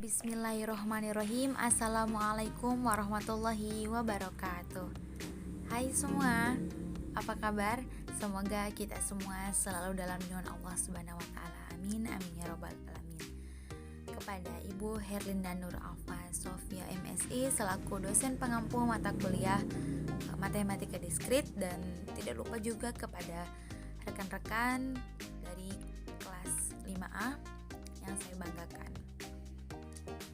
Bismillahirrohmanirrohim. Assalamualaikum warahmatullahi wabarakatuh. Hai semua, apa kabar? Semoga kita semua selalu dalam lindungan Allah Subhanahu wa taala. Amin amin ya robbal alamin. Kepada Ibu Herlinda Nur Alfa Sofia MSI selaku dosen pengampu mata kuliah Matematika Diskrit, dan tidak lupa juga kepada rekan-rekan dari kelas 5A yang saya banggakan.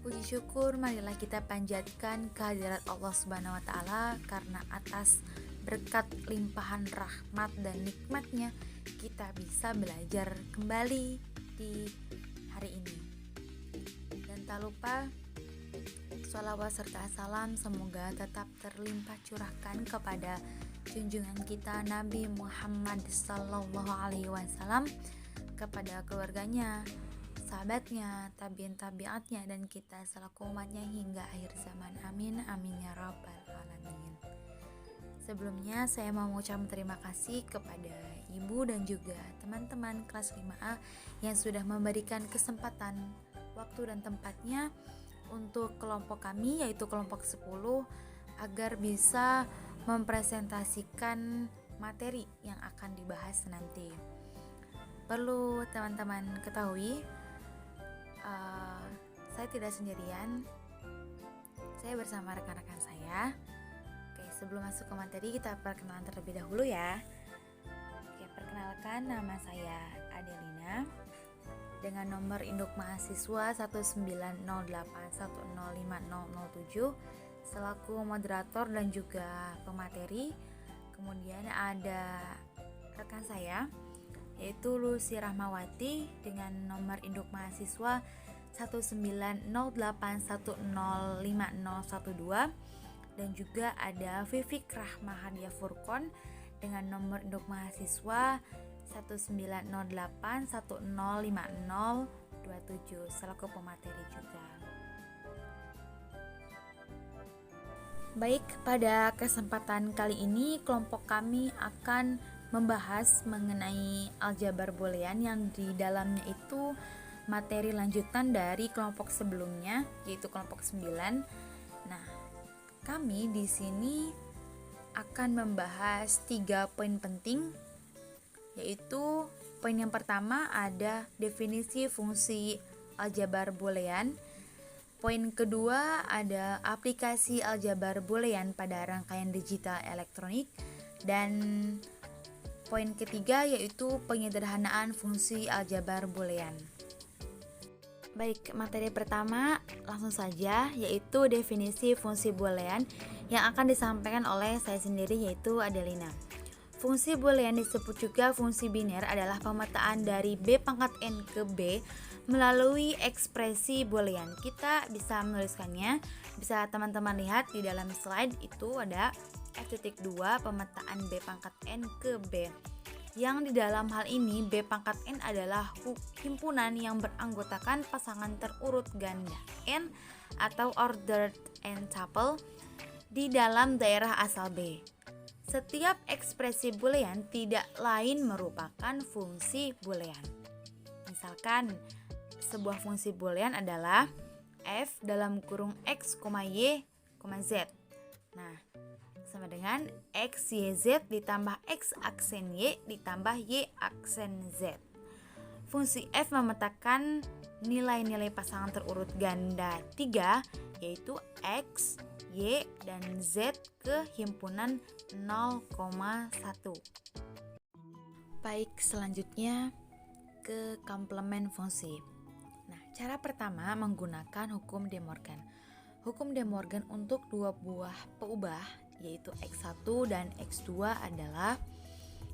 Puji syukur marilah kita panjatkan kehadirat Allah Subhanahu wa taala, karena atas berkat limpahan rahmat dan nikmatnya kita bisa belajar kembali di hari ini. Dan tak lupa sholawat serta salam semoga tetap terlimpah curahkan kepada junjungan kita Nabi Muhammad Sallallahu Alaihi Wasallam, kepada keluarganya, sahabatnya, tabi'in-tabi'atnya, dan kita selaku umatnya hingga akhir zaman. Amin amin ya rabbal alamin. Sebelumnya saya mau mengucapkan terima kasih kepada ibu dan juga teman-teman kelas 5A yang sudah memberikan kesempatan waktu dan tempatnya untuk kelompok kami, yaitu kelompok 10, agar bisa mempresentasikan materi yang akan dibahas nanti. Perlu teman-teman ketahui, saya tidak sendirian, saya bersama rekan-rekan saya. Oke, sebelum masuk ke materi kita perkenalan terlebih dahulu ya. Oke, perkenalkan, nama saya Adelina dengan nomor induk mahasiswa 1908105007 selaku moderator dan juga pemateri. Kemudian ada rekan saya yaitu Lucy Rahmawati dengan nomor induk mahasiswa 1908105012, dan juga ada Vivik Rahmahadia Furkon dengan nomor induk mahasiswa 1908105027 selaku pemateri juga. Baik, pada kesempatan kali ini kelompok kami akan membahas mengenai aljabar boolean, yang di dalamnya itu materi lanjutan dari kelompok sebelumnya, yaitu kelompok 9. Nah, kami di sini akan membahas 3 poin penting, yaitu poin yang pertama ada definisi fungsi aljabar boolean. Poin kedua ada aplikasi aljabar boolean pada rangkaian digital elektronik, dan poin ketiga yaitu penyederhanaan fungsi aljabar boolean. Baik, materi pertama langsung saja, yaitu definisi fungsi boolean yang akan disampaikan oleh saya sendiri, yaitu Adelina. Fungsi boolean disebut juga fungsi biner adalah pemetaan dari b pangkat n ke b melalui ekspresi boolean. Kita bisa menuliskannya, bisa teman-teman lihat di dalam slide itu ada F.2 pemetaan b pangkat n ke b, yang di dalam hal ini b pangkat n adalah himpunan yang beranggotakan pasangan terurut ganda n atau ordered n tuple di dalam daerah asal b. Setiap ekspresi boolean tidak lain merupakan fungsi boolean. Misalkan sebuah fungsi boolean adalah f dalam kurung x, y, z. Nah, sama dengan x, y, z ditambah x aksen y ditambah y aksen z. Fungsi f memetakan nilai-nilai pasangan terurut ganda 3, yaitu x, y, dan z ke himpunan 0,1. Baik, selanjutnya ke komplement fungsi. Nah, cara pertama menggunakan hukum De Morgan. Hukum De Morgan untuk dua buah peubah, yaitu x1 dan x2 adalah,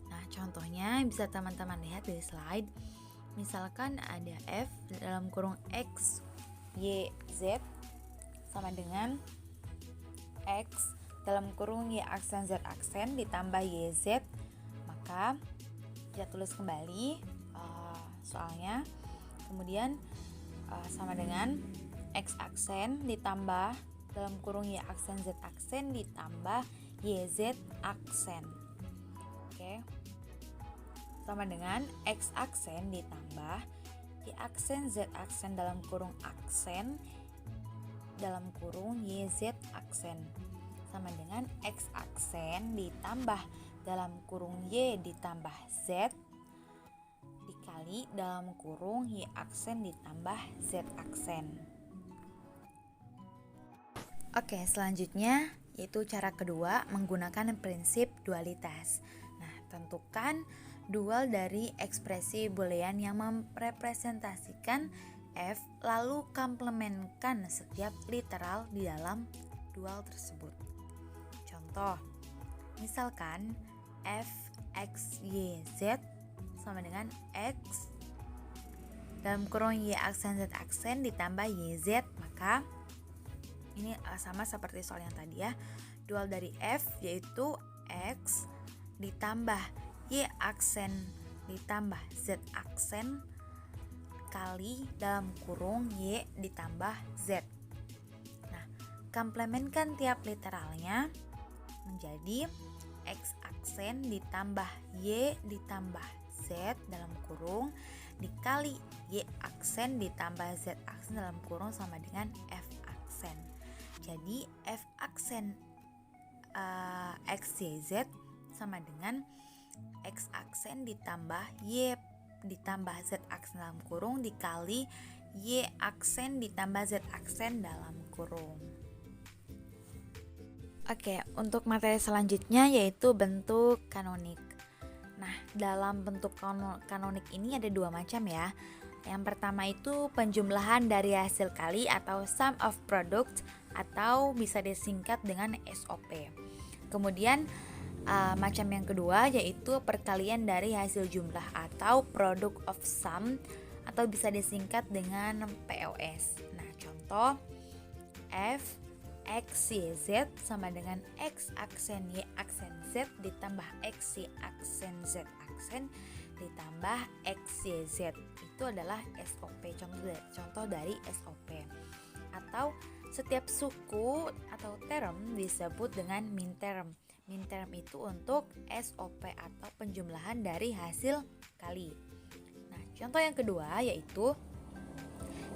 nah contohnya bisa teman-teman lihat di slide. Misalkan ada f dalam kurung x, y, z sama dengan x dalam kurung y aksen z aksen ditambah y z. Maka kita tulis kembali soalnya. Kemudian sama dengan x aksen ditambah dalam kurung y aksen z aksen ditambah y z aksen. Oke. Sama dengan x aksen ditambah y aksen z aksen dalam kurung aksen dalam kurung YZ aksen sama dengan X aksen ditambah dalam kurung Y ditambah Z dikali dalam kurung Y aksen ditambah Z aksen. Oke, selanjutnya yaitu cara kedua menggunakan prinsip dualitas. Nah, tentukan dual dari ekspresi boolean yang merepresentasikan F, lalu komplementkan setiap literal di dalam dual tersebut. Contoh, misalkan F X Y Z sama dengan X dalam kurung Y aksen Z aksen ditambah YZ, maka ini sama seperti soal yang tadi ya. Dual dari F yaitu X ditambah Y aksen ditambah Z aksen kali dalam kurung Y ditambah Z. Nah, komplementkan tiap literalnya menjadi X aksen ditambah Y ditambah Z dalam kurung dikali Y aksen ditambah Z aksen dalam kurung sama dengan F aksen. Jadi F aksen XYZ sama dengan X aksen ditambah Y ditambah Z aksen dalam kurung dikali Y aksen ditambah Z aksen dalam kurung. Oke, untuk materi selanjutnya yaitu bentuk kanonik. Nah, dalam bentuk kanonik ini ada dua macam ya. Yang pertama itu penjumlahan dari hasil kali atau sum of product atau bisa disingkat dengan SOP. Kemudian macam yang kedua yaitu perkalian dari hasil jumlah atau product of sum atau bisa disingkat dengan POS. Nah, contoh F X Y Z sama dengan X aksen Y aksen Z ditambah X Y aksen Z aksen ditambah X Y Z. Itu adalah SOP, contoh dari SOP. Atau setiap suku atau term disebut dengan min term. Min term itu untuk SOP atau penjumlahan dari hasil kali. Nah, contoh yang kedua yaitu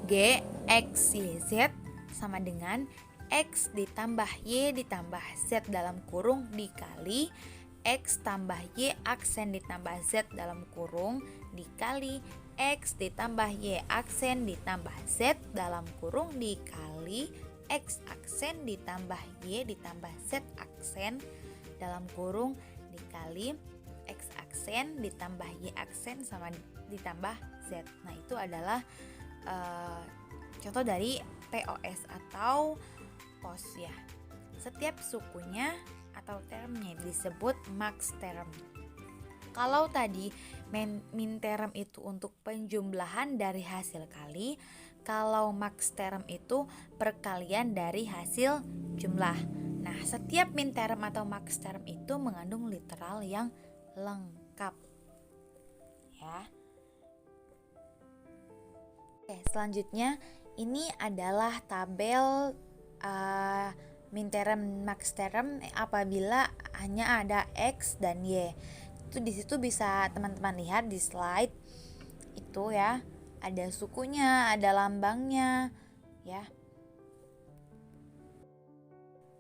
G X Y Z sama dengan X ditambah Y ditambah Z dalam kurung dikali X tambah Y aksen ditambah Z dalam kurung dikali X ditambah Y aksen ditambah Z dalam kurung dikali X aksen ditambah Y ditambah Z aksen dalam kurung dikali X aksen ditambah Y aksen sama ditambah Z. Nah, itu adalah contoh dari POS atau POS ya. Setiap sukunya atau termnya disebut max term. Kalau tadi min term itu untuk penjumlahan dari hasil kali, kalau max term itu perkalian dari hasil jumlah. Nah, setiap min term atau max term itu mengandung literal yang lengkap. Ya. Oke, selanjutnya ini adalah tabel min term max term apabila hanya ada X dan Y. Itu di situ bisa teman-teman lihat di slide itu ya. Ada sukunya, ada lambangnya ya.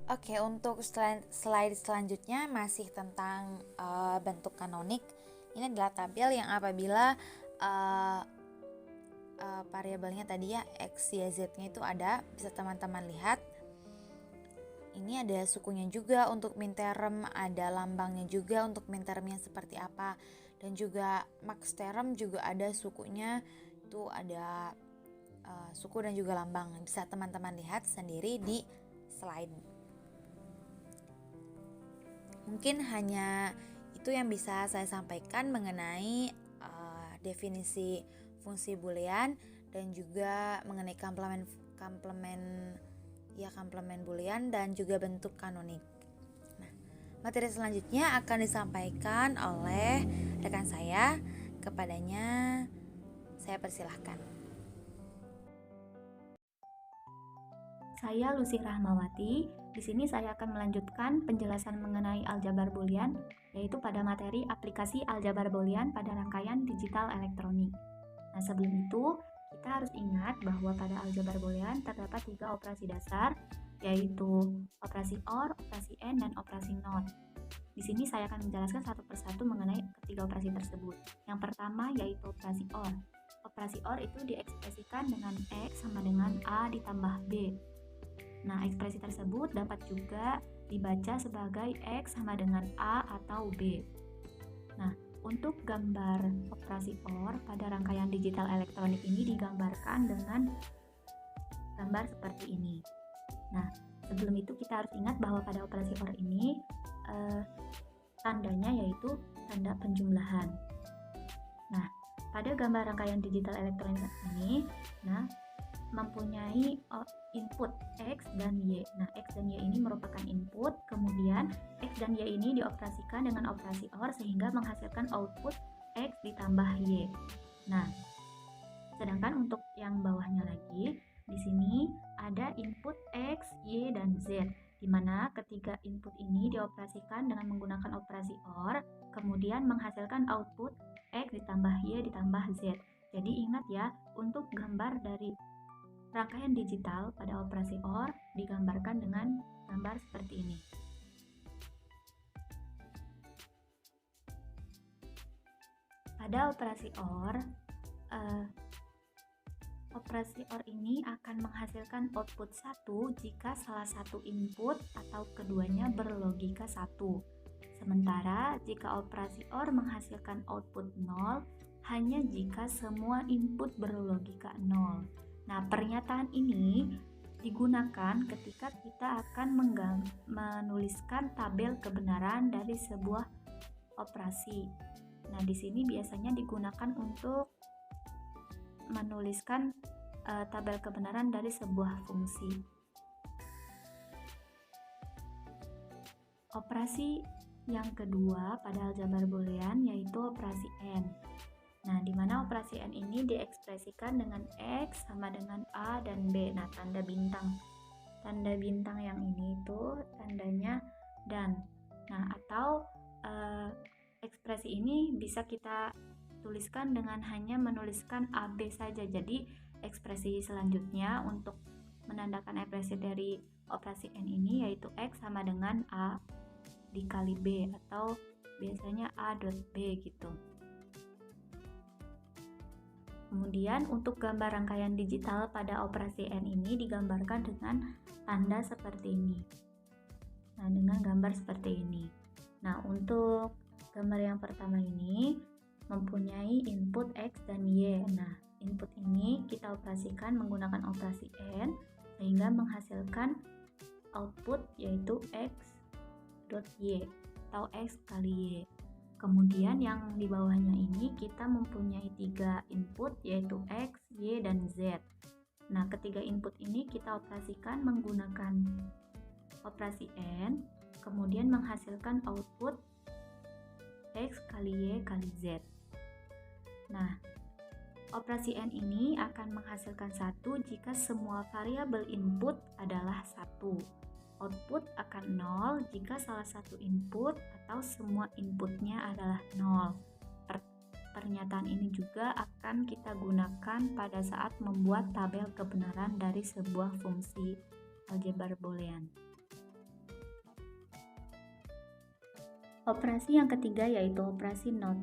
Oke, untuk slide selanjutnya masih tentang bentuk kanonik. Ini adalah tabel yang apabila variabelnya tadi ya X, Y, Z-nya itu ada, bisa teman-teman lihat. Ini ada sukunya juga untuk min term, ada lambangnya juga untuk min termnya seperti apa, dan juga max term juga ada sukunya, itu ada suku dan juga lambang. Bisa teman-teman lihat sendiri di slide. Mungkin hanya itu yang bisa saya sampaikan mengenai definisi fungsi boolean dan juga mengenai komplement boolean dan juga bentuk kanonik. Nah, materi selanjutnya akan disampaikan oleh rekan saya. Kepadanya saya persilahkan. Saya Lucy Rahmawati. Di sini saya akan melanjutkan penjelasan mengenai aljabar boolean, yaitu pada materi aplikasi aljabar boolean pada rangkaian digital elektronik. Nah, sebelum itu kita kita harus ingat bahwa pada aljabar boolean terdapat 3 operasi dasar, yaitu operasi OR, operasi AND, dan operasi NOT. Di sini saya akan menjelaskan satu persatu mengenai ketiga operasi tersebut. Yang pertama yaitu operasi OR. Operasi OR itu diekspresikan dengan X sama dengan A ditambah B. Nah, ekspresi tersebut dapat juga dibaca sebagai X sama dengan A atau B. Nah, untuk gambar operasi OR pada rangkaian digital elektronik ini digambarkan dengan gambar seperti ini. Nah, sebelum itu kita harus ingat bahwa pada operasi OR ini tandanya yaitu tanda penjumlahan. Nah, pada gambar rangkaian digital elektronik ini, mempunyai input X dan Y. Nah, X dan Y ini merupakan input, kemudian X dan Y ini dioperasikan dengan operasi OR sehingga menghasilkan output X ditambah Y. Nah, sedangkan untuk yang bawahnya lagi, di sini ada input X, Y, dan Z, di mana ketiga input ini dioperasikan dengan menggunakan operasi OR, kemudian menghasilkan output X ditambah Y ditambah Z. Jadi ingat ya, untuk gambar dari rangkaian digital pada operasi OR digambarkan dengan gambar seperti ini. Pada operasi OR, operasi OR ini akan menghasilkan output 1 jika salah satu input atau keduanya berlogika 1. Sementara jika operasi OR menghasilkan output 0 hanya jika semua input berlogika 0. Nah, pernyataan ini digunakan ketika kita akan menuliskan tabel kebenaran dari sebuah operasi. Nah, di sini biasanya digunakan untuk menuliskan tabel kebenaran dari sebuah fungsi. Operasi yang kedua pada aljabar boolean yaitu operasi AND. Nah, di mana operasi AND ini diekspresikan dengan X sama dengan A dan B. Nah, tanda bintang yang ini itu tandanya dan. Nah, atau ekspresi ini bisa kita tuliskan dengan hanya menuliskan AB saja. Jadi ekspresi selanjutnya untuk menandakan ekspresi dari operasi AND ini yaitu X sama dengan A dikali B atau biasanya A dot B gitu. Kemudian untuk gambar rangkaian digital pada operasi AND ini digambarkan dengan tanda seperti ini. Nah, dengan gambar seperti ini. Nah, untuk gambar yang pertama ini mempunyai input X dan Y. Nah, input ini kita operasikan menggunakan operasi AND sehingga menghasilkan output yaitu X dot Y atau X kali Y. Kemudian yang di bawahnya ini kita mempunyai 3 input yaitu X, Y, dan Z. Nah, ketiga input ini kita operasikan menggunakan operasi AND, kemudian menghasilkan output X kali Y kali Z. Nah, operasi AND ini akan menghasilkan 1 jika semua variabel input adalah 1. Output akan 0 jika salah satu input atau semua inputnya adalah 0. Pernyataan ini juga akan kita gunakan pada saat membuat tabel kebenaran dari sebuah fungsi aljabar boolean. Operasi yang ketiga yaitu operasi NOT.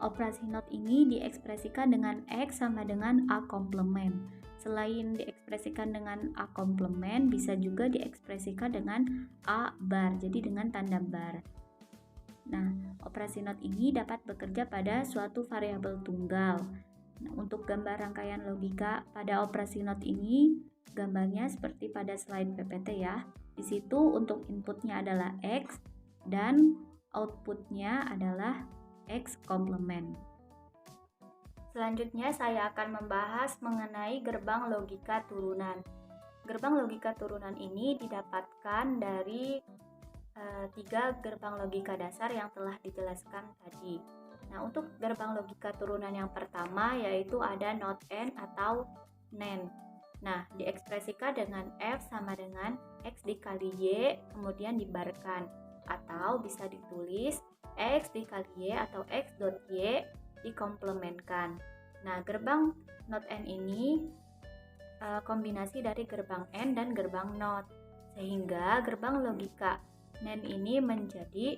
Operasi NOT ini diekspresikan dengan X sama dengan A komplement. Selain diekspresikan dengan A komplement, bisa juga diekspresikan dengan A bar, jadi dengan tanda bar. Nah, operasi NOT ini dapat bekerja pada suatu variabel tunggal. Nah, untuk gambar rangkaian logika pada operasi NOT ini, gambarnya seperti pada slide PPT ya. Di situ untuk inputnya adalah X dan outputnya adalah X komplement. Selanjutnya saya akan membahas mengenai gerbang logika turunan. Gerbang logika turunan ini didapatkan dari 3 gerbang logika dasar yang telah dijelaskan tadi. Nah, untuk gerbang logika turunan yang pertama yaitu ada NOT AND atau NAND. Nah, diekspresikan dengan F sama dengan X dikali Y kemudian dibarkan, atau bisa ditulis X dikali Y atau X dot Y dikomplementkan. Nah, gerbang not N ini kombinasi dari gerbang AND dan gerbang NOT, sehingga gerbang logika NAND ini menjadi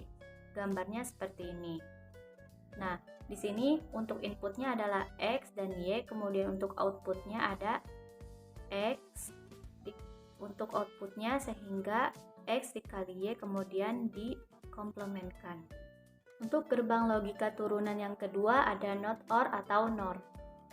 gambarnya seperti ini. Nah, di sini untuk inputnya adalah X dan Y, kemudian untuk outputnya ada X untuk outputnya, sehingga X dikali Y kemudian dikomplementkan. Untuk gerbang logika turunan yang kedua ada NOT OR atau NOR.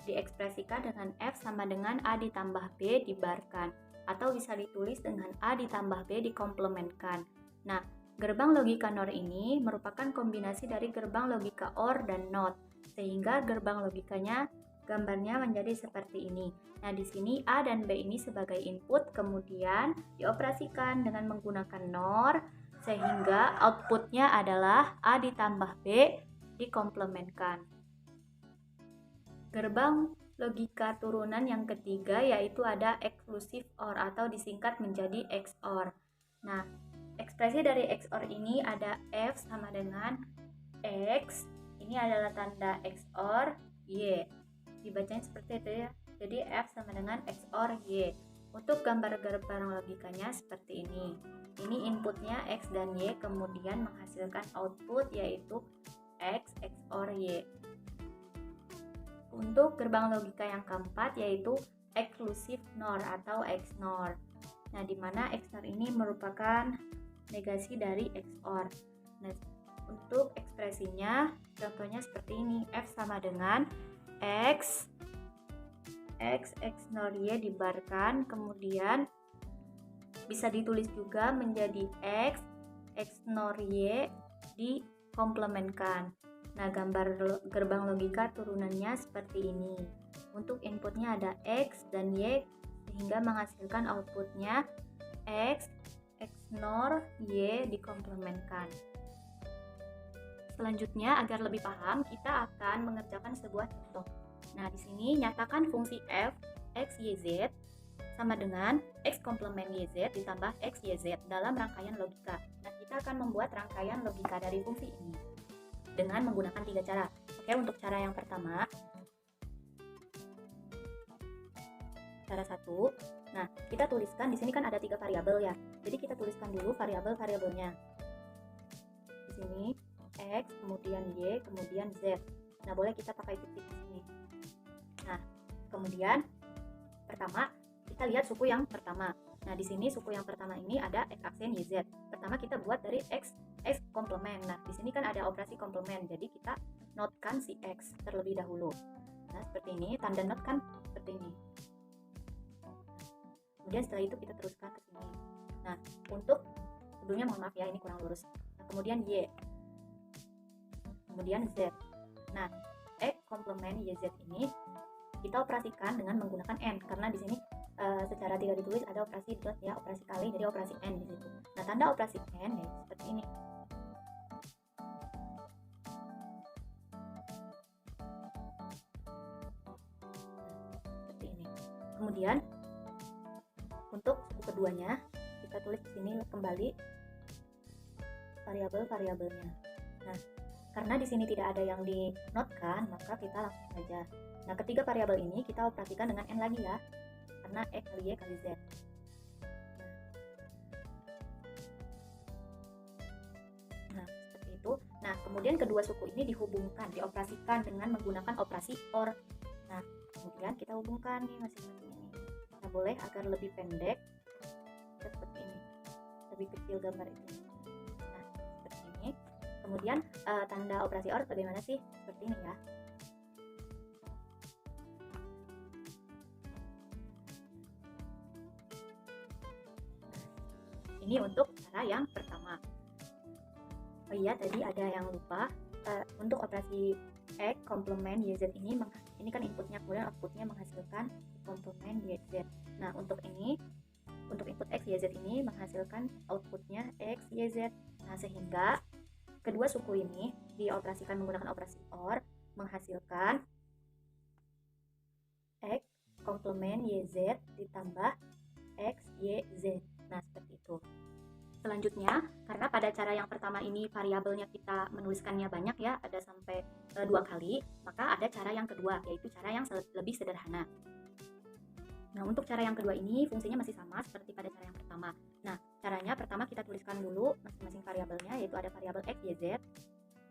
Diekspresikan dengan F sama dengan A ditambah B dibarkan, atau bisa ditulis dengan A ditambah B dikomplementkan. Nah, gerbang logika NOR ini merupakan kombinasi dari gerbang logika OR dan NOT, sehingga gerbang logikanya gambarnya menjadi seperti ini. Nah, di sini A dan B ini sebagai input, kemudian dioperasikan dengan menggunakan NOR, sehingga outputnya adalah A ditambah B dikomplementkan. Gerbang logika turunan yang ketiga yaitu ada exclusive OR atau disingkat menjadi XOR. Nah, ekspresi dari XOR ini ada F sama dengan X, ini adalah tanda XOR Y. Dibacanya seperti itu ya. Jadi F sama dengan XOR Y. Untuk gambar gerbang logikanya seperti ini. Ini inputnya X dan Y, kemudian menghasilkan output yaitu X XOR Y. Untuk gerbang logika yang keempat yaitu exclusive NOR atau XNOR. Nah, di mana XNOR ini merupakan negasi dari XOR. Nah, untuk ekspresinya contohnya seperti ini. F sama dengan X XNOR Y dibarkan, kemudian bisa ditulis juga menjadi X XNOR Y dikomplementkan. Nah, gambar gerbang logika turunannya seperti ini. Untuk inputnya ada X dan Y, sehingga menghasilkan outputnya X XNOR Y dikomplementkan. Selanjutnya, agar lebih paham, kita akan mengerjakan sebuah contoh. Nah, di sini nyatakan fungsi f X, Y, Z sama dengan X komplement YZ ditambah X, YZ dalam rangkaian logika. Nah, kita akan membuat rangkaian logika dari fungsi ini dengan menggunakan 3 cara. Oke, untuk cara yang pertama, cara 1. Nah, kita tuliskan di sini kan ada 3 variabel ya. Jadi kita tuliskan dulu variabel-variabelnya. Di sini X, kemudian Y, kemudian Z. Nah, boleh kita pakai titik di sini. Nah, kemudian pertama kita lihat suku yang pertama. Nah, di sini suku yang pertama ini ada X aksen YZ. Pertama kita buat dari X komplement. Nah, di sini kan ada operasi komplement. Jadi kita notkan si X terlebih dahulu. Nah, seperti ini, tanda not kan seperti ini. Kemudian setelah itu kita teruskan ke sini. Nah, untuk sebelumnya mohon maaf ya, ini kurang lurus. Nah, kemudian Y. Kemudian Z. Nah, X komplement YZ ini kita operasikan dengan menggunakan N, karena di sini secara tidak ditulis ada operasi dot ya, operasi kali, jadi operasi N di situ. Nah, tanda operasi N ya seperti ini. Seperti ini. Kemudian untuk suku keduanya kita tulis di sini kembali variabel-variabelnya. Nah, karena di sini tidak ada yang dinotkan, maka kita langsung saja. Nah, ketiga variabel ini kita operasikan dengan N lagi ya, karena X kali Y kali Z. Nah, seperti itu. Nah, kemudian kedua suku ini dihubungkan, dioperasikan dengan menggunakan operasi OR. Nah, kemudian kita hubungkan nih masing-masing ini. Nah, boleh agar lebih pendek, seperti ini, lebih kecil gambar ini. Nah, seperti ini. Kemudian tanda operasi OR bagaimana sih? Seperti ini ya. Ini untuk cara yang pertama. Oh iya, tadi ada yang lupa. Untuk operasi X komplement YZ ini kan inputnya, kemudian outputnya menghasilkan komplement YZ. Nah, untuk input X YZ ini menghasilkan outputnya X YZ. Nah, sehingga kedua suku ini dioperasikan menggunakan operasi OR, menghasilkan X komplement YZ ditambah X YZ. Nah, seperti itu. Selanjutnya, karena pada cara yang pertama ini variabelnya kita menuliskannya banyak ya, ada sampai 2 kali, maka ada cara yang kedua, yaitu cara yang lebih sederhana. Nah, untuk cara yang kedua ini fungsinya masih sama seperti pada cara yang pertama. Nah, caranya pertama kita tuliskan dulu masing-masing variabelnya, yaitu ada variabel x, y, z.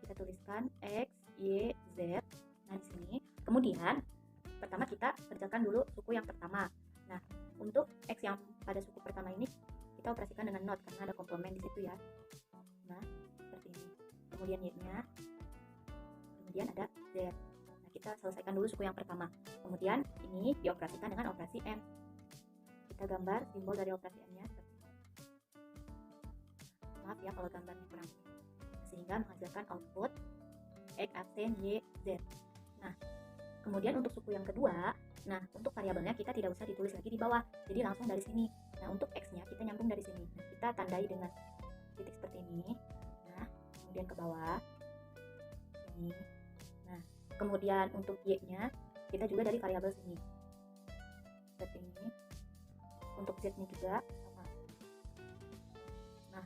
Kita tuliskan x, y, z. Nah, di sini. Kemudian, pertama kita kerjakan dulu suku yang pertama. Nah, untuk x yang pada suku pertama ini kita operasikan dengan not karena ada komplement di situ ya. Nah, seperti ini. Kemudian y-nya. Kemudian ada z. Nah, kita selesaikan dulu suku yang pertama. Kemudian ini dioperasikan dengan operasi n. Kita gambar simbol dari operasi n-nya. Maaf ya kalau gambarnya kurang. Sehingga menghasilkan output x absen y z. Nah, kemudian untuk suku yang kedua, nah untuk variabelnya kita tidak usah ditulis lagi di bawah, jadi langsung dari sini. Nah, untuk x-nya kita nyambung dari sini. Nah, kita tandai dengan titik seperti ini. Nah, kemudian ke bawah ini. Nah, kemudian untuk y-nya kita juga dari variabel sini seperti ini. Untuk z-nya juga sama. Nah,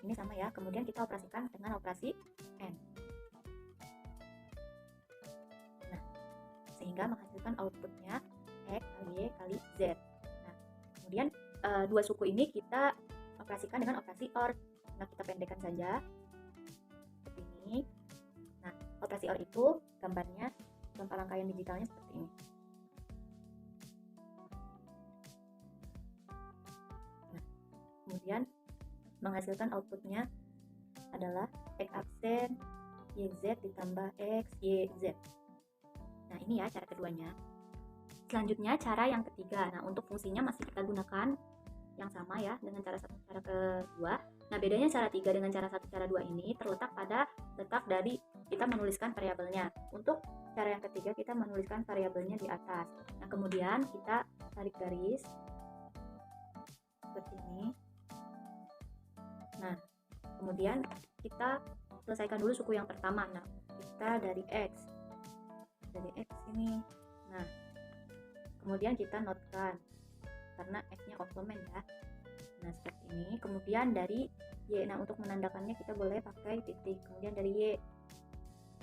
ini sama ya. Kemudian kita operasikan dengan operasi n. Nah, sehingga menghasilkan outputnya x kali y kali z. Nah, kemudian dua suku ini kita operasikan dengan operasi OR. Nah, kita pendekkan saja seperti ini. Nah, operasi OR itu gambarnya rangkaian digitalnya seperti ini. Nah, kemudian menghasilkan outputnya adalah x absen yz ditambah x yz. Nah, ini ya cara keduanya. Selanjutnya cara yang ketiga. Nah, untuk fungsinya masih kita gunakan yang sama ya dengan cara kedua. Nah, bedanya cara 3 dengan cara 1, cara 2 ini terletak pada letak dari kita menuliskan variabelnya. Untuk cara yang ketiga kita menuliskan variabelnya di atas. Nah, kemudian kita tarik garis seperti ini. Nah, kemudian kita selesaikan dulu suku yang pertama. Nah, kita dari x ini. Nah, kemudian kita notkan karena x-nya komplement ya. Nah, seperti ini. Kemudian dari y. Nah, untuk menandakannya kita boleh pakai titik. Kemudian dari y.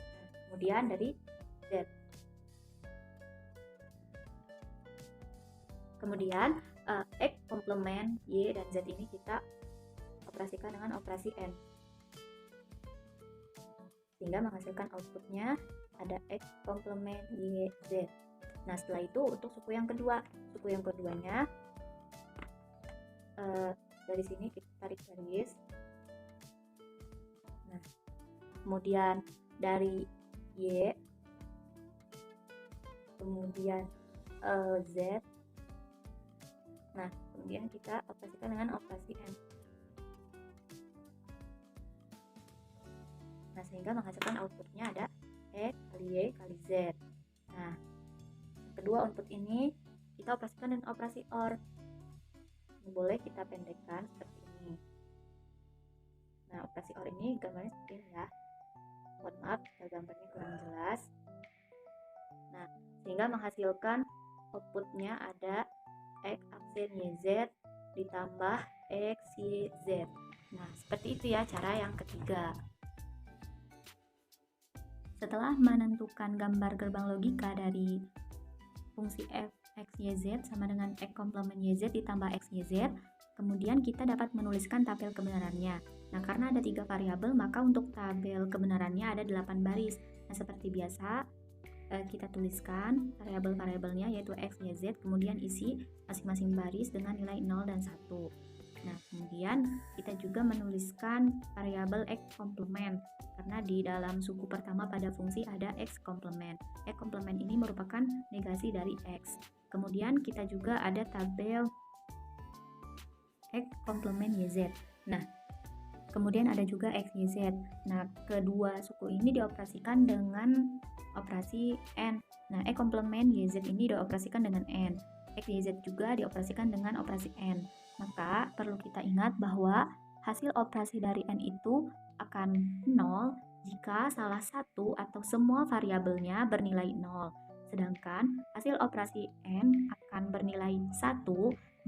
Nah, kemudian dari z. Kemudian x komplement y dan z ini kita operasikan dengan operasi n. Sehingga menghasilkan outputnya ada x komplement y z. Nah, setelah itu untuk suku yang kedua. Suku yang keduanya dari sini kita tarik garis. Nah, kemudian dari y, kemudian z. Nah, kemudian kita operasikan dengan operasi n. Nah, sehingga menghasilkan outputnya ada x kali y kali z. Nah, kedua output ini kita operasikan dengan operasi OR. Ini boleh kita pendekkan seperti ini. Nah, operasi OR ini gambarnya seperti ini ya. Mohon maaf gambarnya kurang jelas. Nah, sehingga menghasilkan outputnya ada x absen yz ditambah x yz. Nah, seperti itu ya cara yang ketiga. Setelah menentukan gambar gerbang logika dari fungsi f x y z sama dengan x komplement y z ditambah x y z, kemudian kita dapat menuliskan tabel kebenarannya. Nah, karena ada 3 variabel, maka untuk tabel kebenarannya ada 8 baris. Nah, seperti biasa kita tuliskan variabel-variabelnya yaitu x, y, z, kemudian isi masing-masing baris dengan nilai 0 dan 1. Nah, kemudian kita juga menuliskan variabel x komplement karena di dalam suku pertama pada fungsi ada x komplement. X komplement ini merupakan negasi dari x. Kemudian kita juga ada tabel x komplement yz. Nah, kemudian ada juga x, y, z. Nah, kedua suku ini dioperasikan dengan operasi n. Nah, x komplement yz ini dioperasikan dengan n. X, y, z juga dioperasikan dengan operasi n. Maka perlu kita ingat bahwa hasil operasi dari n itu akan 0 jika salah satu atau semua variabelnya bernilai 0. Sedangkan hasil operasi n akan bernilai 1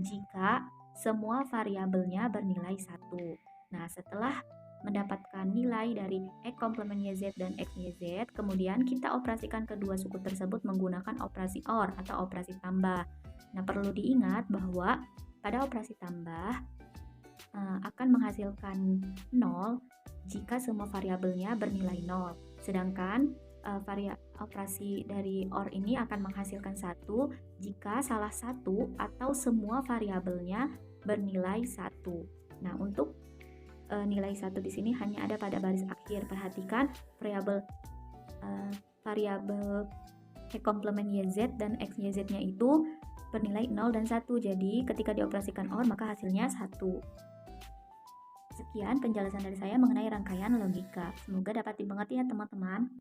jika semua variabelnya bernilai 1. Nah, setelah mendapatkan nilai dari X komplement YZ dan XYZ, kemudian kita operasikan kedua suku tersebut menggunakan operasi OR atau operasi tambah. Nah, perlu diingat bahwa pada operasi tambah akan menghasilkan 0 jika semua variabelnya bernilai 0. Sedangkan operasi dari OR ini akan menghasilkan 1 jika salah satu atau semua variabelnya bernilai 1. Nah, untuk nilai 1 di sini hanya ada pada baris akhir. Perhatikan variabel X komplement YZ dan XYZ-nya itu bernilai 0 dan 1. Jadi ketika dioperasikan OR maka hasilnya 1. Sekian penjelasan dari saya mengenai rangkaian logika. Semoga dapat dimengerti ya teman-teman.